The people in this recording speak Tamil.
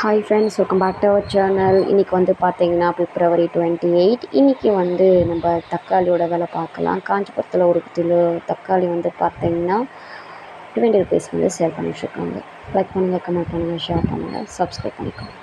Hi friends, welcome back to our channel. இன்றைக்கி வந்து பார்த்திங்கன்னா February 28. இன்றைக்கி வந்து நம்ம தக்காளியோட விலை பார்க்கலாம். காஞ்சிபுரத்தில் ஒரு கிலோ தக்காளி வந்து பார்த்திங்கன்னா 20 rupees வந்து சேல் பண்ணிகிட்ருக்காங்க. லைக் பண்ணுங்கள், கமெண்ட் பண்ணுங்கள், ஷேர் பண்ணுங்கள், சப்ஸ்கிரைப் பண்ணிக்கோங்க.